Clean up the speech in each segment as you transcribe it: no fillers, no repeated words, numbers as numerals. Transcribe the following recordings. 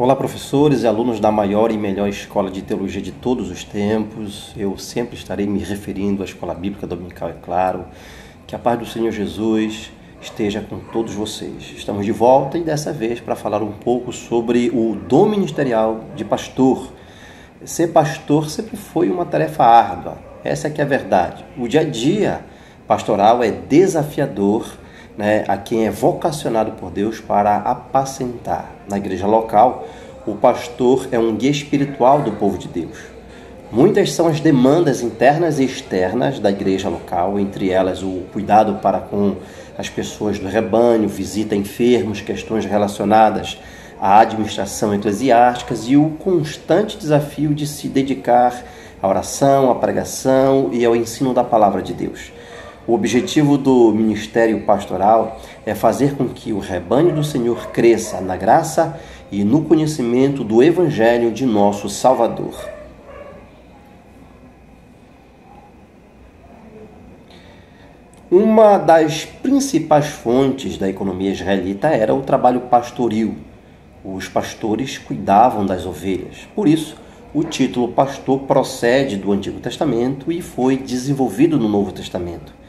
Olá, professores e alunos da maior e melhor escola de teologia de todos os tempos. Eu sempre estarei me referindo à Escola Bíblica Dominical, é claro. Que a paz do Senhor Jesus esteja com todos vocês. Estamos de volta e dessa vez para falar um pouco sobre o dom ministerial de pastor. Ser pastor sempre foi uma tarefa árdua, essa é que é a verdade. O dia a dia pastoral é desafiador, a quem é vocacionado por Deus para apacentar. Na igreja local, o pastor é um guia espiritual do povo de Deus. Muitas são as demandas internas e externas da igreja local, entre elas o cuidado para com as pessoas do rebanho, visita a enfermos, questões relacionadas à administração eclesiástica e o constante desafio de se dedicar à oração, à pregação e ao ensino da palavra de Deus. O objetivo do ministério pastoral é fazer com que o rebanho do Senhor cresça na graça e no conhecimento do Evangelho de nosso Salvador. Uma das principais fontes da economia israelita era o trabalho pastoril. Os pastores cuidavam das ovelhas. Por isso, o título pastor procede do Antigo Testamento e foi desenvolvido no Novo Testamento.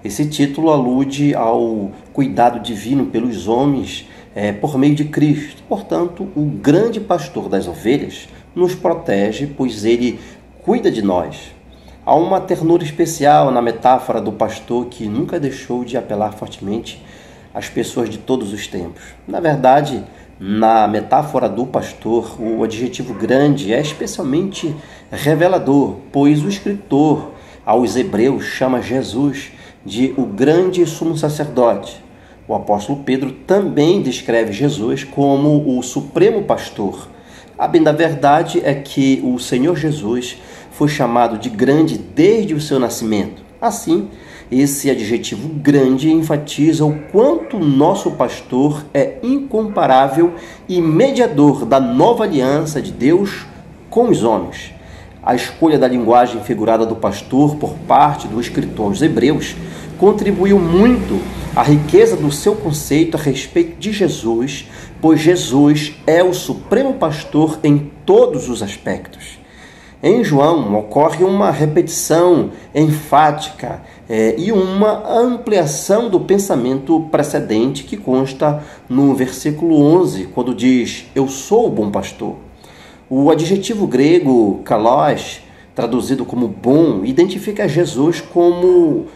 Esse título alude ao cuidado divino pelos homens por meio de Cristo. Portanto, o grande pastor das ovelhas nos protege, pois ele cuida de nós. Há uma ternura especial na metáfora do pastor que nunca deixou de apelar fortemente às pessoas de todos os tempos. Na verdade, na metáfora do pastor, o adjetivo grande é especialmente revelador, pois o escritor aos Hebreus chama Jesus de o grande sumo sacerdote. O apóstolo Pedro também descreve Jesus como o supremo pastor. A bem da verdade é que o Senhor Jesus foi chamado de grande desde o seu nascimento. Assim, esse adjetivo grande enfatiza o quanto o nosso pastor é incomparável e mediador da nova aliança de Deus com os homens. A escolha da linguagem figurada do pastor por parte do escritor aos Hebreus contribuiu muito à riqueza do seu conceito a respeito de Jesus, pois Jesus é o supremo pastor em todos os aspectos. Em João ocorre uma repetição enfática e uma ampliação do pensamento precedente que consta no versículo 11, quando diz: eu sou o bom pastor. O adjetivo grego kalos, traduzido como bom, identifica Jesus como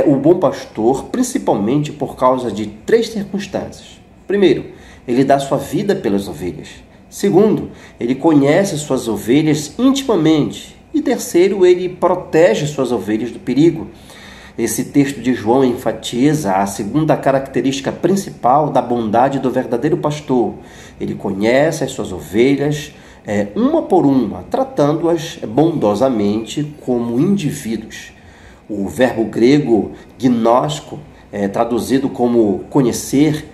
o bom pastor, principalmente por causa de três circunstâncias. Primeiro, ele dá sua vida pelas ovelhas. Segundo, ele conhece suas ovelhas intimamente. E terceiro, ele protege suas ovelhas do perigo. Esse texto de João enfatiza a segunda característica principal da bondade do verdadeiro pastor. Ele conhece as suas ovelhas uma por uma, tratando-as bondosamente como indivíduos. O verbo grego gnosko, traduzido como conhecer,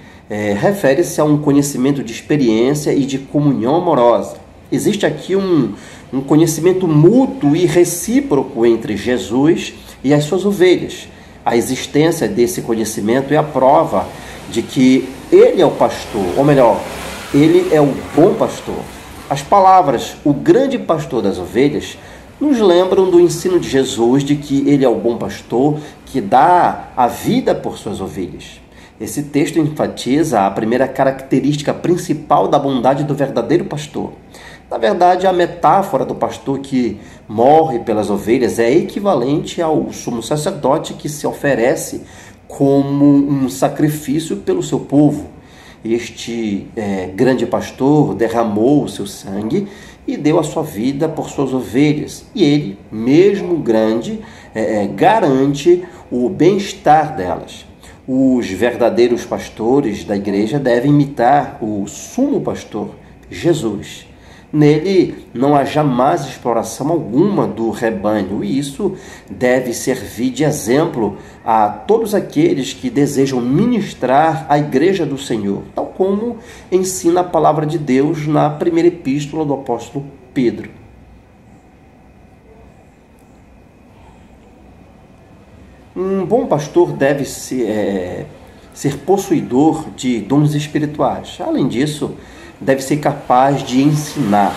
refere-se a um conhecimento de experiência e de comunhão amorosa. Existe aqui um conhecimento mútuo e recíproco entre Jesus e as suas ovelhas. A existência desse conhecimento é a prova de que ele é o pastor, ou melhor, ele é o bom pastor. As palavras, o grande pastor das ovelhas, nos lembram do ensino de Jesus de que ele é o bom pastor que dá a vida por suas ovelhas. Esse texto enfatiza a primeira característica principal da bondade do verdadeiro pastor. Na verdade, a metáfora do pastor que morre pelas ovelhas é equivalente ao sumo sacerdote que se oferece como um sacrifício pelo seu povo. Este grande pastor derramou o seu sangue e deu a sua vida por suas ovelhas. E ele, mesmo grande, garante o bem-estar delas. Os verdadeiros pastores da igreja devem imitar o sumo pastor, Jesus. Nele não há jamais exploração alguma do rebanho, e isso deve servir de exemplo a todos aqueles que desejam ministrar a igreja do Senhor, tal como ensina a palavra de Deus na primeira epístola do apóstolo Pedro. Um bom pastor deve ser possuidor de dons espirituais. Além disso, deve ser capaz de ensinar.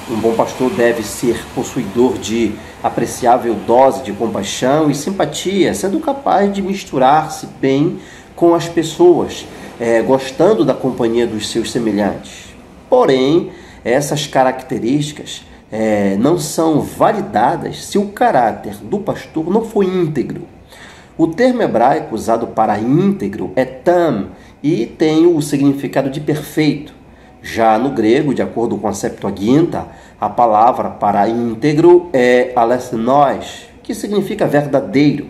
Um bom pastor deve ser possuidor de apreciável dose de compaixão e simpatia, sendo capaz de misturar-se bem com as pessoas, gostando da companhia dos seus semelhantes. Porém, essas características não são validadas se o caráter do pastor não for íntegro. O termo hebraico usado para íntegro é tam e tem o significado de perfeito. Já no grego, de acordo com a Septuaginta, a palavra para íntegro é alethnos, que significa verdadeiro.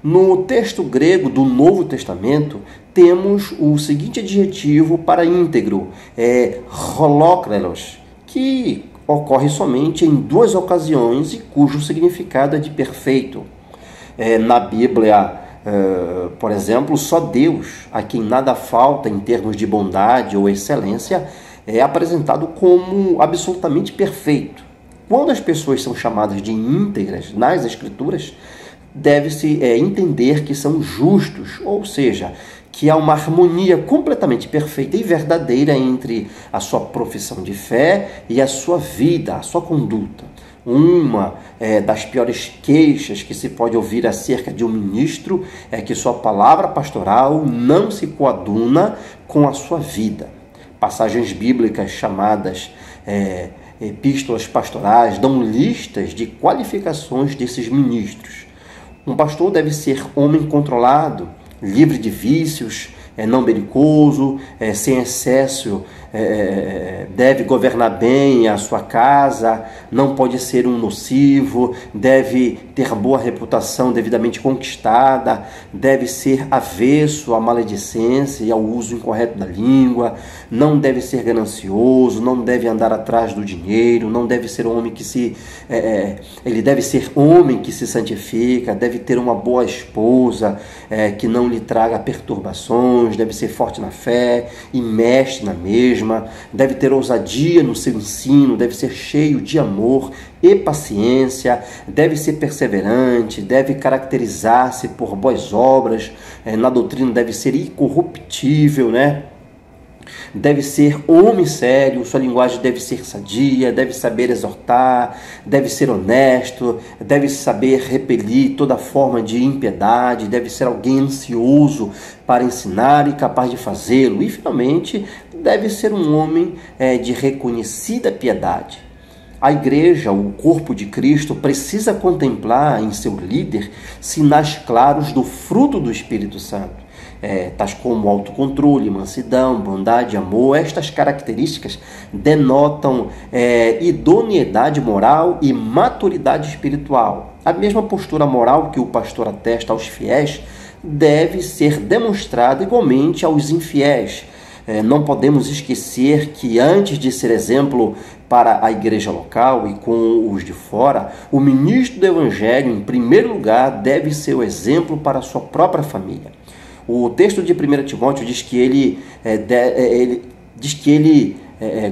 No texto grego do Novo Testamento, temos o seguinte adjetivo para íntegro, holokrelos, que ocorre somente em 2 ocasiões e cujo significado é de perfeito. Na Bíblia, por exemplo, só Deus, a quem nada falta em termos de bondade ou excelência, é apresentado como absolutamente perfeito. Quando as pessoas são chamadas de íntegras nas Escrituras, deve-se entender que são justos, ou seja, que há uma harmonia completamente perfeita e verdadeira entre a sua profissão de fé e a sua vida, a sua conduta. Uma das piores queixas que se pode ouvir acerca de um ministro é que sua palavra pastoral não se coaduna com a sua vida. Passagens bíblicas chamadas epístolas pastorais dão listas de qualificações desses ministros. Um pastor deve ser homem controlado, livre de vícios, não belicoso, sem excesso, deve governar bem a sua casa, não pode ser um nocivo, deve ter boa reputação devidamente conquistada, deve ser avesso à maledicência e ao uso incorreto da língua, não deve ser ganancioso, não deve andar atrás do dinheiro, não deve ser homem que ele deve ser homem que se santifica, deve ter uma boa esposa que não lhe traga perturbações, deve ser forte na fé e mestre na mesma, deve ter ousadia no seu ensino, deve ser cheio de amor e paciência, deve ser perseverante, deve caracterizar-se por boas obras, na doutrina deve ser incorruptível, deve ser homem sério, sua linguagem deve ser sadia, deve saber exortar, deve ser honesto, deve saber repelir toda forma de impiedade, deve ser alguém ansioso para ensinar e capaz de fazê-lo. E, finalmente, deve ser um homem de reconhecida piedade. A igreja, o corpo de Cristo, precisa contemplar em seu líder sinais claros do fruto do Espírito Santo. Tais como autocontrole, mansidão, bondade, amor. Estas características denotam idoneidade moral e maturidade espiritual. A mesma postura moral que o pastor atesta aos fiéis deve ser demonstrada igualmente aos infiéis. Não podemos esquecer que antes de ser exemplo para a igreja local e com os de fora, o ministro do Evangelho, em primeiro lugar, deve ser o exemplo para a sua própria família. O texto de 1 Timóteo diz que ele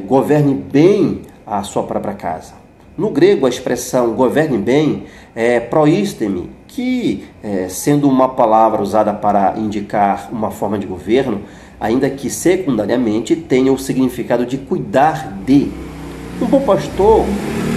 governe bem a sua própria casa. No grego, a expressão governe bem é proistemi, que, sendo uma palavra usada para indicar uma forma de governo, ainda que secundariamente tenha o significado de cuidar de. Um bom pastor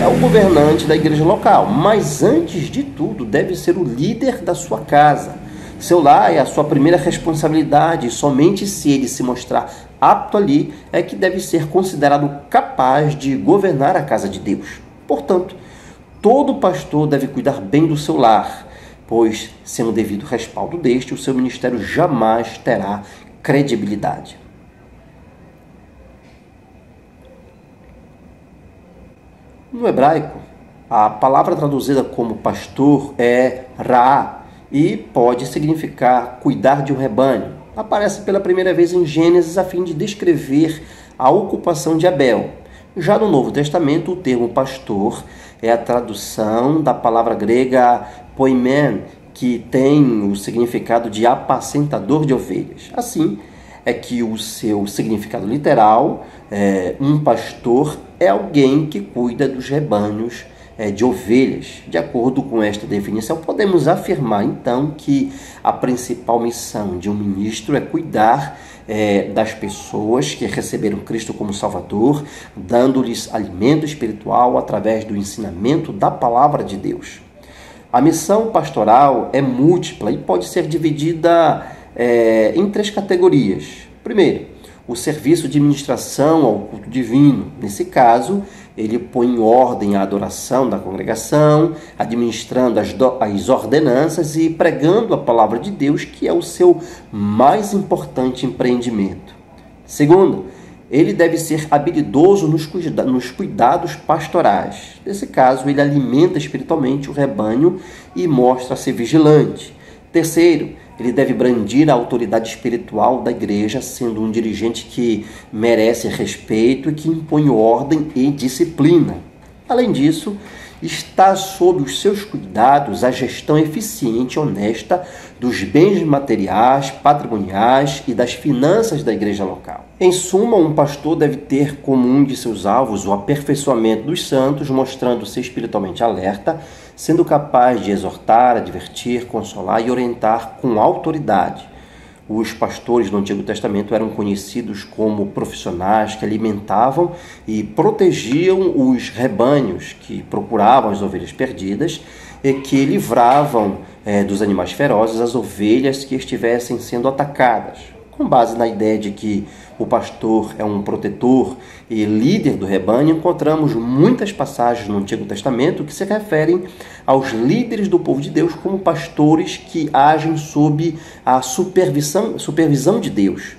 é o governante da igreja local, mas antes de tudo deve ser o líder da sua casa. Seu lar é a sua primeira responsabilidade e somente se ele se mostrar apto ali é que deve ser considerado capaz de governar a casa de Deus. Portanto, todo pastor deve cuidar bem do seu lar, pois, sem o devido respaldo deste, o seu ministério jamais terá credibilidade. No hebraico, a palavra traduzida como pastor é ra'á e pode significar cuidar de um rebanho. Aparece pela primeira vez em Gênesis a fim de descrever a ocupação de Abel. Já no Novo Testamento, o termo pastor é a tradução da palavra grega poimen, que tem o significado de apacentador de ovelhas. Assim, é que o seu significado literal, um pastor, é alguém que cuida dos rebanhos de ovelhas. De acordo com esta definição, podemos afirmar então que a principal missão de um ministro é cuidar das pessoas que receberam Cristo como Salvador, dando-lhes alimento espiritual através do ensinamento da palavra de Deus. A missão pastoral é múltipla e pode ser dividida em 3 categorias. Primeiro, o serviço de ministração ao culto divino. Nesse caso, ele põe em ordem a adoração da congregação, administrando as ordenanças e pregando a palavra de Deus, que é o seu mais importante empreendimento. Segundo, ele deve ser habilidoso nos cuidados pastorais. Nesse caso, ele alimenta espiritualmente o rebanho e mostra-se vigilante. Terceiro, ele deve brandir a autoridade espiritual da igreja, sendo um dirigente que merece respeito e que impõe ordem e disciplina. Além disso, está sob os seus cuidados a gestão eficiente e honesta dos bens materiais, patrimoniais e das finanças da igreja local. Em suma, um pastor deve ter como um de seus alvos o aperfeiçoamento dos santos, mostrando-se espiritualmente alerta, sendo capaz de exortar, advertir, consolar e orientar com autoridade. Os pastores do Antigo Testamento eram conhecidos como profissionais que alimentavam e protegiam os rebanhos, que procuravam as ovelhas perdidas e que livravam dos animais ferozes as ovelhas que estivessem sendo atacadas. Com base na ideia de que o pastor é um protetor e líder do rebanho, encontramos muitas passagens no Antigo Testamento que se referem aos líderes do povo de Deus como pastores que agem sob a supervisão de Deus.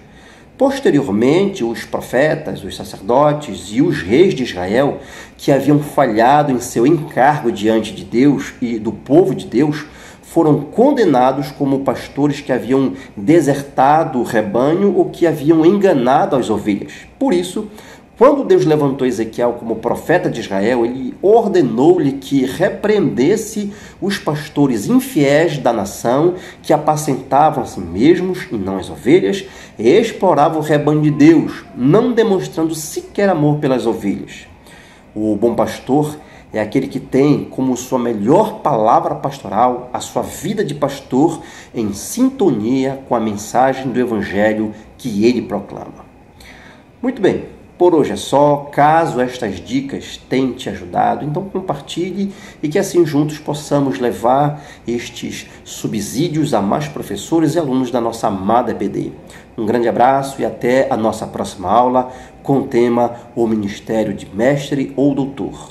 Posteriormente, os profetas, os sacerdotes e os reis de Israel, que haviam falhado em seu encargo diante de Deus e do povo de Deus, foram condenados como pastores que haviam desertado o rebanho ou que haviam enganado as ovelhas. Por isso, quando Deus levantou Ezequiel como profeta de Israel, ele ordenou-lhe que repreendesse os pastores infiéis da nação que apacentavam a si mesmos e não as ovelhas e exploravam o rebanho de Deus, não demonstrando sequer amor pelas ovelhas. O bom pastor é aquele que tem como sua melhor palavra pastoral a sua vida de pastor em sintonia com a mensagem do Evangelho que ele proclama. Muito bem, por hoje é só. Caso estas dicas tenham te ajudado, então compartilhe e que assim juntos possamos levar estes subsídios a mais professores e alunos da nossa amada EPD. Um grande abraço e até a nossa próxima aula com o tema O Ministério de Mestre ou Doutor.